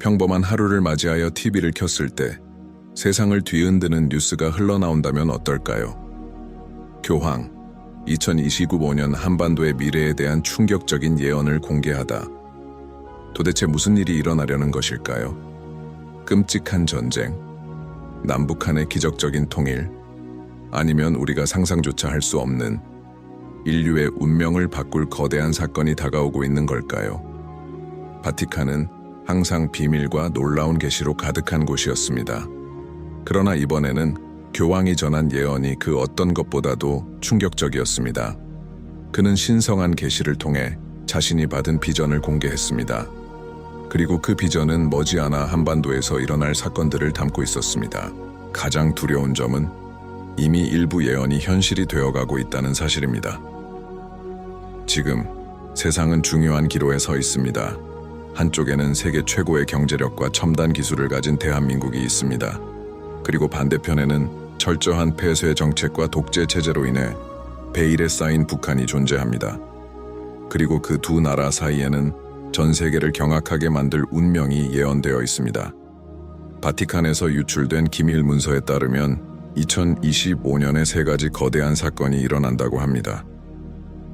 평범한 하루를 맞이하여 TV를 켰을 때 세상을 뒤흔드는 뉴스가 흘러나온다면 어떨까요? 교황, 2025년 한반도의 미래에 대한 충격적인 예언을 공개하다. 도대체 무슨 일이 일어나려는 것일까요? 끔찍한 전쟁, 남북한의 기적적인 통일, 아니면 우리가 상상조차 할 수 없는 인류의 운명을 바꿀 거대한 사건이 다가오고 있는 걸까요? 바티칸은 항상 비밀과 놀라운 계시로 가득한 곳이었습니다. 그러나 이번에는 교황이 전한 예언이 그 어떤 것보다도 충격적이었습니다. 그는 신성한 계시를 통해 자신이 받은 비전을 공개했습니다. 그리고 그 비전은 머지않아 한반도에서 일어날 사건들을 담고 있었습니다. 가장 두려운 점은 이미 일부 예언이 현실이 되어가고 있다는 사실입니다. 지금 세상은 중요한 기로에 서 있습니다. 한쪽에는 세계 최고의 경제력과 첨단 기술을 가진 대한민국이 있습니다. 그리고 반대편에는 철저한 폐쇄 정책과 독재 체제로 인해 베일에 쌓인 북한이 존재합니다. 그리고 그 두 나라 사이에는 전 세계를 경악하게 만들 운명이 예언되어 있습니다. 바티칸에서 유출된 기밀 문서에 따르면 2025년에 세 가지 거대한 사건이 일어난다고 합니다.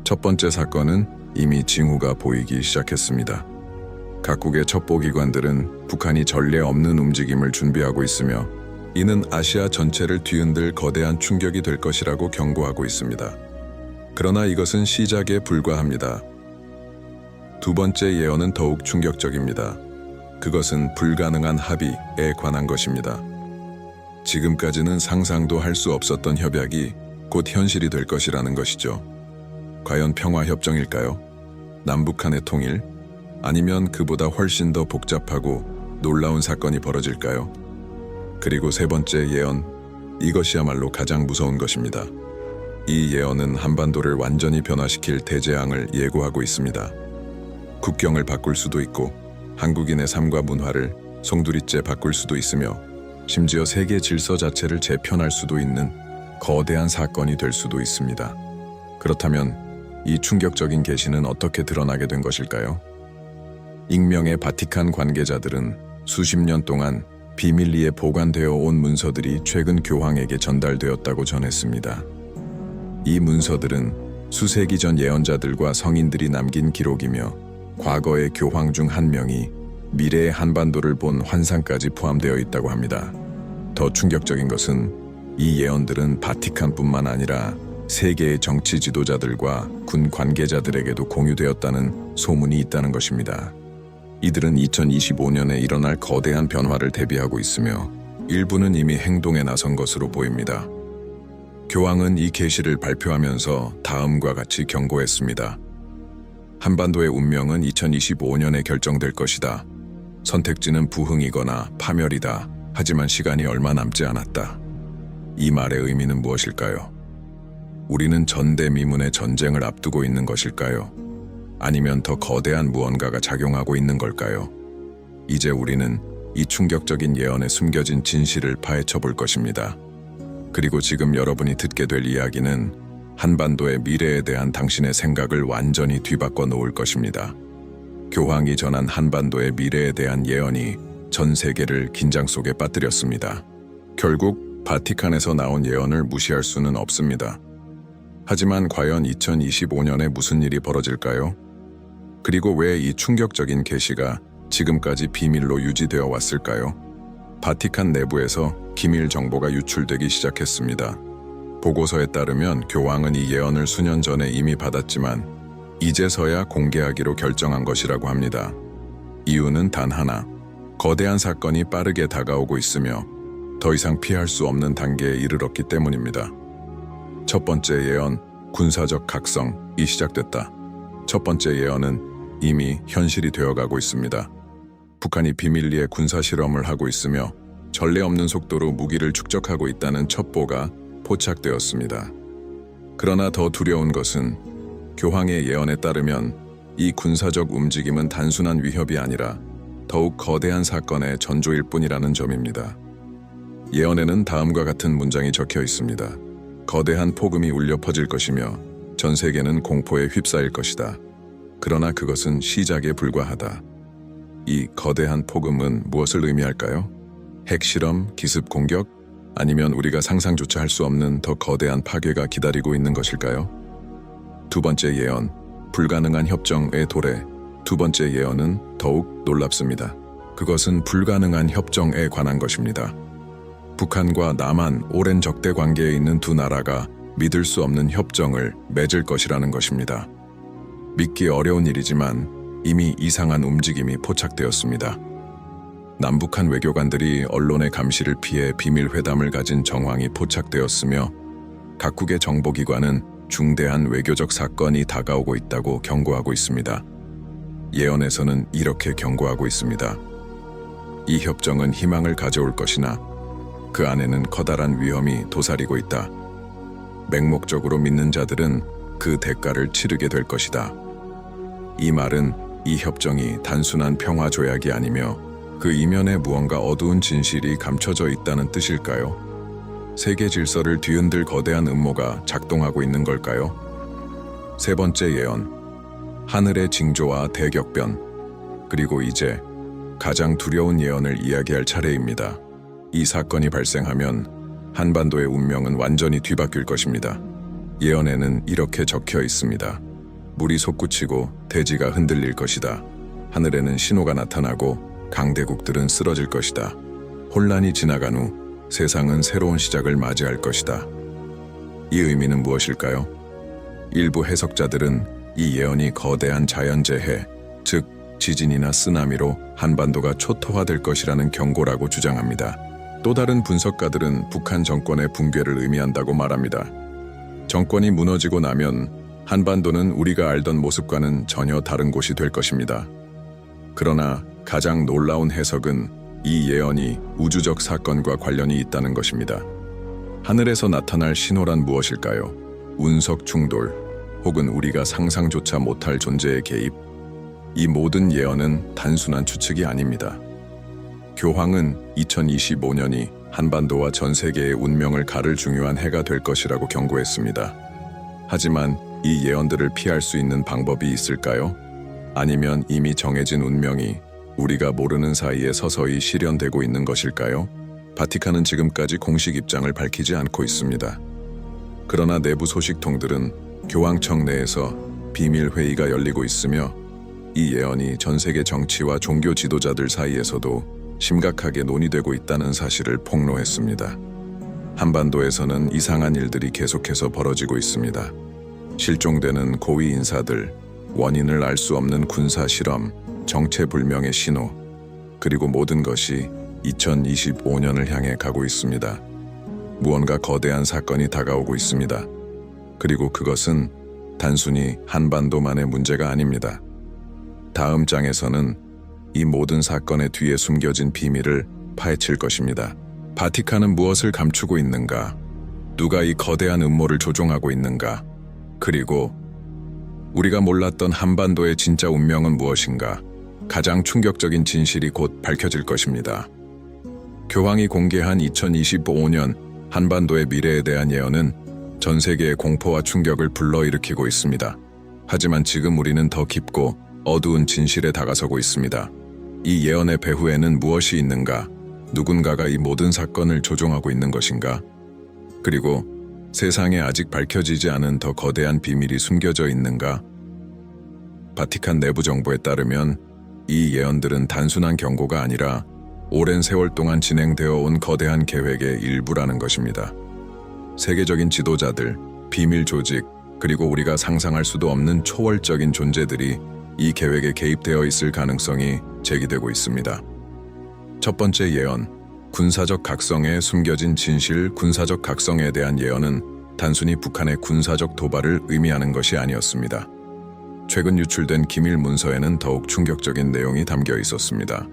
첫 번째 사건은 이미 징후가 보이기 시작했습니다. 각국의 첩보기관들은 북한이 전례 없는 움직임을 준비하고 있으며 이는 아시아 전체를 뒤흔들 거대한 충격이 될 것이라고 경고하고 있습니다. 그러나 이것은 시작에 불과합니다. 두 번째 예언은 더욱 충격적입니다. 그것은 불가능한 합의에 관한 것입니다. 지금까지는 상상도 할 수 없었던 협약이 곧 현실이 될 것이라는 것이죠. 과연 평화협정일까요? 남북한의 통일? 아니면 그보다 훨씬 더 복잡하고 놀라운 사건이 벌어질까요? 그리고 세 번째 예언, 이것이야말로 가장 무서운 것입니다. 이 예언은 한반도를 완전히 변화시킬 대재앙을 예고하고 있습니다. 국경을 바꿀 수도 있고 한국인의 삶과 문화를 송두리째 바꿀 수도 있으며 심지어 세계 질서 자체를 재편할 수도 있는 거대한 사건이 될 수도 있습니다. 그렇다면 이 충격적인 계시는 어떻게 드러나게 된 것일까요? 익명의 바티칸 관계자들은 수십 년 동안 비밀리에 보관되어 온 문서들이 최근 교황에게 전달되었다고 전했습니다. 이 문서들은 수세기 전 예언자들과 성인들이 남긴 기록이며 과거의 교황 중 한 명이 미래의 한반도를 본 환상까지 포함되어 있다고 합니다. 더 충격적인 것은 이 예언들은 바티칸뿐만 아니라 세계의 정치 지도자들과 군 관계자들에게도 공유되었다는 소문이 있다는 것입니다. 이들은 2025년에 일어날 거대한 변화를 대비하고 있으며 일부는 이미 행동에 나선 것으로 보입니다. 교황은 이 계시를 발표하면서 다음과 같이 경고했습니다. 한반도의 운명은 2025년에 결정될 것이다. 선택지는 부흥이거나 파멸이다. 하지만 시간이 얼마 남지 않았다. 이 말의 의미는 무엇일까요? 우리는 전대미문의 전쟁을 앞두고 있는 것일까요? 아니면 더 거대한 무언가가 작용하고 있는 걸까요? 이제 우리는 이 충격적인 예언에 숨겨진 진실을 파헤쳐 볼 것입니다. 그리고 지금 여러분이 듣게 될 이야기는 한반도의 미래에 대한 당신의 생각을 완전히 뒤바꿔 놓을 것입니다. 교황이 전한 한반도의 미래에 대한 예언이 전 세계를 긴장 속에 빠뜨렸습니다. 결국 바티칸에서 나온 예언을 무시할 수는 없습니다. 하지만 과연 2025년에 무슨 일이 벌어질까요? 그리고 왜 이 충격적인 계시가 지금까지 비밀로 유지되어 왔을까요? 바티칸 내부에서 기밀 정보가 유출되기 시작했습니다. 보고서에 따르면 교황은 이 예언을 수년 전에 이미 받았지만 이제서야 공개하기로 결정한 것이라고 합니다. 이유는 단 하나, 거대한 사건이 빠르게 다가오고 있으며 더 이상 피할 수 없는 단계에 이르렀기 때문입니다. 첫 번째 예언, 군사적 각성이 시작됐다. 첫 번째 예언은 이미 현실이 되어가고 있습니다. 북한이 비밀리에 군사 실험을 하고 있으며 전례 없는 속도로 무기를 축적하고 있다는 첩보가 포착되었습니다. 그러나 더 두려운 것은 교황의 예언에 따르면 이 군사적 움직임은 단순한 위협이 아니라 더욱 거대한 사건의 전조일 뿐이라는 점입니다. 예언에는 다음과 같은 문장이 적혀 있습니다. 거대한 폭음이 울려 퍼질 것이며 전 세계는 공포에 휩싸일 것이다. 그러나 그것은 시작에 불과하다. 이 거대한 폭음은 무엇을 의미할까요? 핵실험, 기습 공격, 아니면 우리가 상상조차 할 수 없는 더 거대한 파괴가 기다리고 있는 것일까요? 두 번째 예언, 불가능한 협정의 도래. 두 번째 예언은 더욱 놀랍습니다. 그것은 불가능한 협정에 관한 것입니다. 북한과 남한 오랜 적대 관계에 있는 두 나라가 믿을 수 없는 협정을 맺을 것이라는 것입니다. 믿기 어려운 일이지만 이미 이상한 움직임이 포착되었습니다. 남북한 외교관들이 언론의 감시를 피해 비밀 회담을 가진 정황이 포착되었으며 각국의 정보기관은 중대한 외교적 사건이 다가오고 있다고 경고하고 있습니다. 예언에서는 이렇게 경고하고 있습니다. 이 협정은 희망을 가져올 것이나 그 안에는 커다란 위험이 도사리고 있다. 맹목적으로 믿는 자들은 그 대가를 치르게 될 것이다. 이 말은 이 협정이 단순한 평화 조약이 아니며 그 이면에 무언가 어두운 진실이 감춰져 있다는 뜻일까요? 세계 질서를 뒤흔들 거대한 음모가 작동하고 있는 걸까요? 세 번째 예언, 하늘의 징조와 대격변. 그리고 이제 가장 두려운 예언을 이야기할 차례입니다. 이 사건이 발생하면 한반도의 운명은 완전히 뒤바뀔 것입니다. 예언에는 이렇게 적혀 있습니다. 물이 솟구치고 대지가 흔들릴 것이다. 하늘에는 신호가 나타나고 강대국들은 쓰러질 것이다. 혼란이 지나간 후 세상은 새로운 시작을 맞이할 것이다. 이 의미는 무엇일까요? 일부 해석자들은 이 예언이 거대한 자연재해, 즉 지진이나 쓰나미로 한반도가 초토화될 것이라는 경고라고 주장합니다. 또 다른 분석가들은 북한 정권의 붕괴를 의미한다고 말합니다. 정권이 무너지고 나면 한반도는 우리가 알던 모습과는 전혀 다른 곳이 될 것입니다. 그러나 가장 놀라운 해석은 이 예언이 우주적 사건과 관련이 있다는 것입니다. 하늘에서 나타날 신호란 무엇일까요? 운석 충돌, 혹은 우리가 상상조차 못할 존재의 개입. 이 모든 예언은 단순한 추측이 아닙니다. 교황은 2025년이 한반도와 전 세계의 운명을 가를 중요한 해가 될 것이라고 경고했습니다. 하지만 이 예언들을 피할 수 있는 방법이 있을까요? 아니면 이미 정해진 운명이 우리가 모르는 사이에 서서히 실현되고 있는 것일까요? 바티칸은 지금까지 공식 입장을 밝히지 않고 있습니다. 그러나 내부 소식통들은 교황청 내에서 비밀 회의가 열리고 있으며 이 예언이 전 세계 정치와 종교 지도자들 사이에서도 심각하게 논의되고 있다는 사실을 폭로했습니다. 한반도에서는 이상한 일들이 계속해서 벌어지고 있습니다. 실종되는 고위 인사들, 원인을 알 수 없는 군사 실험, 정체불명의 신호, 그리고 모든 것이 2025년을 향해 가고 있습니다. 무언가 거대한 사건이 다가오고 있습니다. 그리고 그것은 단순히 한반도만의 문제가 아닙니다. 다음 장에서는 이 모든 사건의 뒤에 숨겨진 비밀을 파헤칠 것입니다. 바티칸은 무엇을 감추고 있는가? 누가 이 거대한 음모를 조종하고 있는가? 그리고 우리가 몰랐던 한반도의 진짜 운명은 무엇인가? 가장 충격적인 진실이 곧 밝혀질 것입니다. 교황이 공개한 2025년 한반도의 미래에 대한 예언은 전 세계의 공포와 충격을 불러일으키고 있습니다. 하지만 지금 우리는 더 깊고 어두운 진실에 다가서고 있습니다. 이 예언의 배후에는 무엇이 있는가? 누군가가 이 모든 사건을 조종하고 있는 것인가? 그리고 세상에 아직 밝혀지지 않은 더 거대한 비밀이 숨겨져 있는가? 바티칸 내부 정보에 따르면 이 예언들은 단순한 경고가 아니라 오랜 세월 동안 진행되어 온 거대한 계획의 일부라는 것입니다. 세계적인 지도자들, 비밀 조직, 그리고 우리가 상상할 수도 없는 초월적인 존재들이 이 계획에 개입되어 있을 가능성이 제기되고 있습니다. 첫 번째 예언, 군사적 각성에 숨겨진 진실. 군사적 각성에 대한 예언은 단순히 북한의 군사적 도발을 의미하는 것이 아니었습니다. 최근 유출된 기밀 문서에는 더욱 충격적인 내용이 담겨 있었습니다.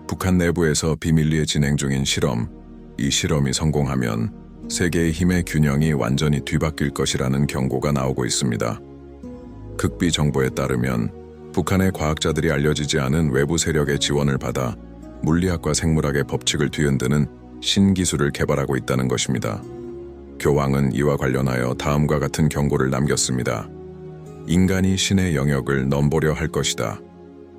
북한 내부에서 비밀리에 진행 중인 실험, 이 실험이 성공하면 세계의 힘의 균형이 완전히 뒤바뀔 것이라는 경고가 나오고 있습니다. 극비 정보에 따르면 북한의 과학자들이 알려지지 않은 외부 세력의 지원을 받아 물리학과 생물학의 법칙을 뒤흔드는 신기술을 개발하고 있다는 것입니다. 교황은 이와 관련하여 다음과 같은 경고를 남겼습니다. 인간이 신의 영역을 넘보려 할 것이다.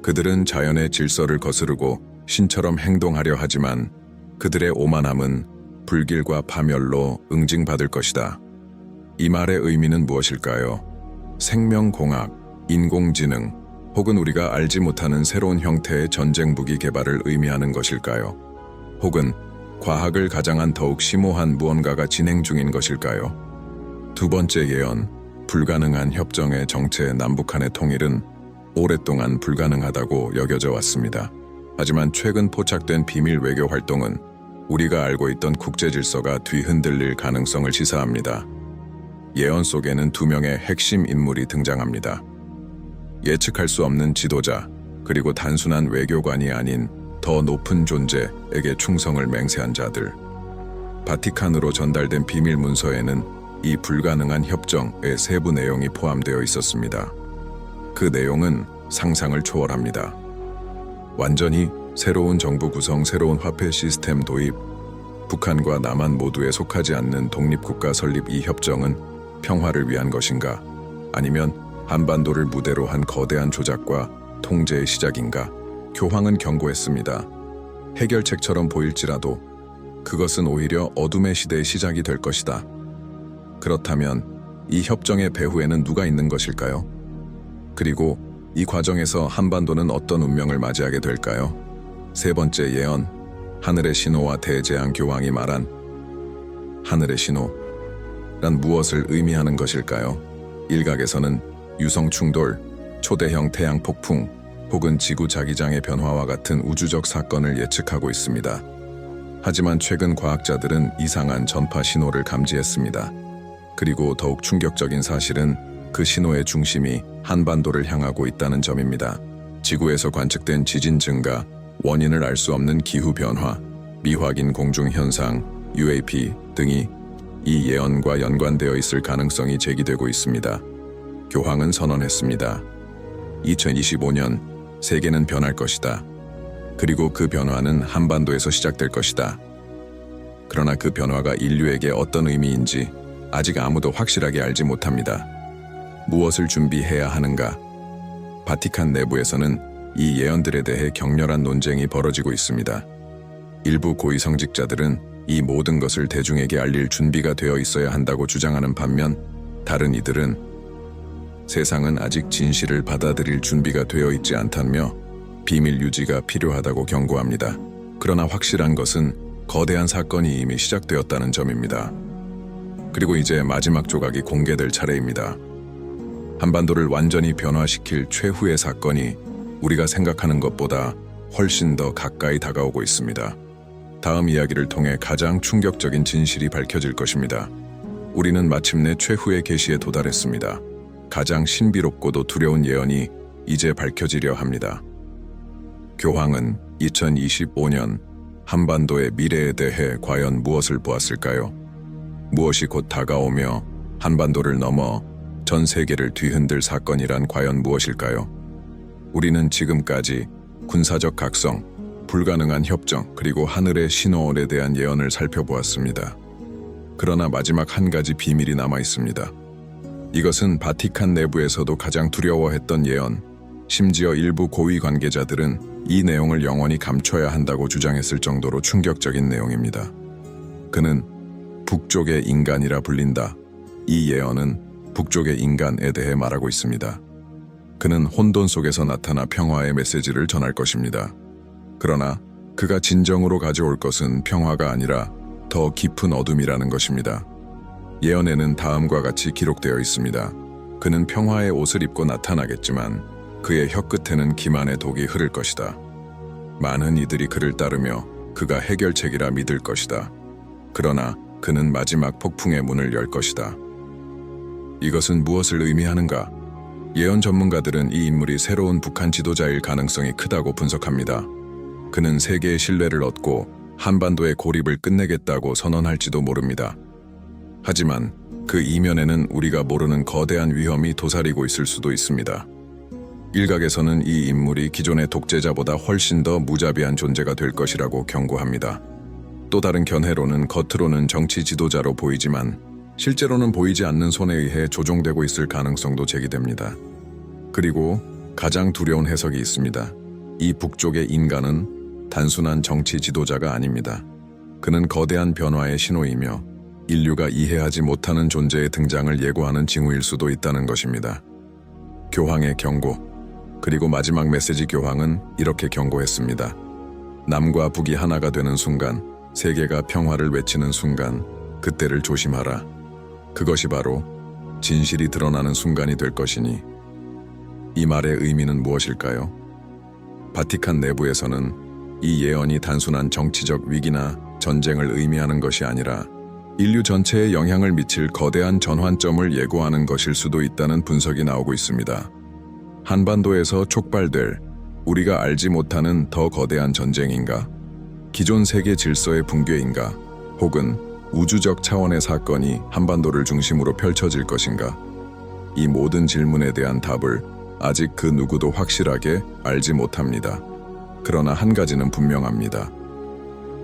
그들은 자연의 질서를 거스르고 신처럼 행동하려 하지만 그들의 오만함은 불길과 파멸로 응징받을 것이다. 이 말의 의미는 무엇일까요? 생명공학, 인공지능, 혹은 우리가 알지 못하는 새로운 형태의 전쟁 무기 개발을 의미하는 것일까요? 혹은 과학을 가장한 더욱 심오한 무언가가 진행 중인 것일까요? 두 번째 예언, 불가능한 협정의 정체 남북한의 통일은 오랫동안 불가능하다고 여겨져 왔습니다. 하지만 최근 포착된 비밀 외교 활동은 우리가 알고 있던 국제 질서가 뒤흔들릴 가능성을 시사합니다. 예언 속에는 두 명의 핵심 인물이 등장합니다. 예측할 수 없는 지도자, 그리고 단순한 외교관이 아닌 더 높은 존재에게 충성을 맹세한 자들. 바티칸으로 전달된 비밀 문서에는 이 불가능한 협정의 세부 내용이 포함되어 있었습니다. 그 내용은 상상을 초월합니다. 완전히 새로운 정부 구성, 새로운 화폐 시스템 도입, 북한과 남한 모두에 속하지 않는 독립국가 설립. 이 협정은 평화를 위한 것인가? 아니면 한반도를 무대로 한 거대한 조작과 통제의 시작인가? 교황은 경고했습니다. 해결책처럼 보일지라도 그것은 오히려 어둠의 시대의 시작이 될 것이다. 그렇다면 이 협정의 배후에는 누가 있는 것일까요? 그리고 이 과정에서 한반도는 어떤 운명을 맞이하게 될까요? 세 번째 예언, 하늘의 신호와 대재앙. 교황이 말한 하늘의 신호란 무엇을 의미하는 것일까요? 일각에서는 유성 충돌, 초대형 태양 폭풍, 혹은 지구 자기장의 변화와 같은 우주적 사건을 예측하고 있습니다. 하지만 최근 과학자들은 이상한 전파 신호를 감지했습니다. 그리고 더욱 충격적인 사실은 그 신호의 중심이 한반도를 향하고 있다는 점입니다. 지구에서 관측된 지진 증가, 원인을 알 수 없는 기후 변화, 미확인 공중 현상, UAP 등이 이 예언과 연관되어 있을 가능성이 제기되고 있습니다. 교황은 선언했습니다. 2025년 세계는 변할 것이다. 그리고 그 변화는 한반도에서 시작될 것이다. 그러나 그 변화가 인류에게 어떤 의미인지 아직 아무도 확실하게 알지 못합니다. 무엇을 준비해야 하는가? 바티칸 내부에서는 이 예언들에 대해 격렬한 논쟁이 벌어지고 있습니다. 일부 고위 성직자들은 이 모든 것을 대중에게 알릴 준비가 되어 있어야 한다고 주장하는 반면, 다른 이들은 세상은 아직 진실을 받아들일 준비가 되어 있지 않다며 비밀 유지가 필요하다고 경고합니다. 그러나 확실한 것은 거대한 사건이 이미 시작되었다는 점입니다. 그리고 이제 마지막 조각이 공개될 차례입니다. 한반도를 완전히 변화시킬 최후의 사건이 우리가 생각하는 것보다 훨씬 더 가까이 다가오고 있습니다. 다음 이야기를 통해 가장 충격적인 진실이 밝혀질 것입니다. 우리는 마침내 최후의 계시에 도달했습니다. 가장 신비롭고도 두려운 예언이 이제 밝혀지려 합니다. 교황은 2025년 한반도의 미래에 대해 과연 무엇을 보았을까요? 무엇이 곧 다가오며 한반도를 넘어 전 세계를 뒤흔들 사건이란 과연 무엇일까요? 우리는 지금까지 군사적 각성, 불가능한 협정, 그리고 하늘의 신호에 대한 예언을 살펴보았습니다. 그러나 마지막 한 가지 비밀이 남아 있습니다. 이것은 바티칸 내부에서도 가장 두려워했던 예언, 심지어 일부 고위 관계자들은 이 내용을 영원히 감춰야 한다고 주장했을 정도로 충격적인 내용입니다. 그는 북쪽의 인간이라 불린다. 이 예언은 북쪽의 인간에 대해 말하고 있습니다. 그는 혼돈 속에서 나타나 평화의 메시지를 전할 것입니다. 그러나 그가 진정으로 가져올 것은 평화가 아니라 더 깊은 어둠이라는 것입니다. 예언에는 다음과 같이 기록되어 있습니다. 그는 평화의 옷을 입고 나타나겠지만 그의 혀끝에는 기만의 독이 흐를 것이다. 많은 이들이 그를 따르며 그가 해결책이라 믿을 것이다. 그러나 그는 마지막 폭풍의 문을 열 것이다. 이것은 무엇을 의미하는가? 예언 전문가들은 이 인물이 새로운 북한 지도자일 가능성이 크다고 분석합니다. 그는 세계의 신뢰를 얻고 한반도의 고립을 끝내겠다고 선언할지도 모릅니다. 하지만 그 이면에는 우리가 모르는 거대한 위험이 도사리고 있을 수도 있습니다. 일각에서는 이 인물이 기존의 독재자보다 훨씬 더 무자비한 존재가 될 것이라고 경고합니다. 또 다른 견해로는 겉으로는 정치 지도자로 보이지만 실제로는 보이지 않는 손에 의해 조종되고 있을 가능성도 제기됩니다. 그리고 가장 두려운 해석이 있습니다. 이 북쪽의 인간은 단순한 정치 지도자가 아닙니다. 그는 거대한 변화의 신호이며 인류가 이해하지 못하는 존재의 등장을 예고하는 징후일 수도 있다는 것입니다. 교황의 경고, 그리고 마지막 메시지 교황은 이렇게 경고했습니다. 남과 북이 하나가 되는 순간, 세계가 평화를 외치는 순간, 그때를 조심하라. 그것이 바로 진실이 드러나는 순간이 될 것이니. 이 말의 의미는 무엇일까요? 바티칸 내부에서는 이 예언이 단순한 정치적 위기나 전쟁을 의미하는 것이 아니라 인류 전체에 영향을 미칠 거대한 전환점을 예고하는 것일 수도 있다는 분석이 나오고 있습니다. 한반도에서 촉발될 우리가 알지 못하는 더 거대한 전쟁인가? 기존 세계 질서의 붕괴인가? 혹은 우주적 차원의 사건이 한반도를 중심으로 펼쳐질 것인가? 이 모든 질문에 대한 답을 아직 그 누구도 확실하게 알지 못합니다. 그러나 한 가지는 분명합니다.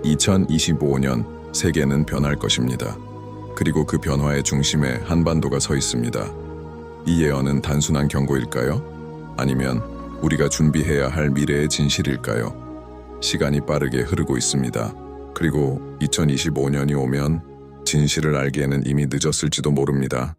2025년 세계는 변할 것입니다. 그리고 그 변화의 중심에 한반도가 서 있습니다. 이 예언은 단순한 경고일까요? 아니면 우리가 준비해야 할 미래의 진실일까요? 시간이 빠르게 흐르고 있습니다. 그리고 2025년이 오면 진실을 알기에는 이미 늦었을지도 모릅니다.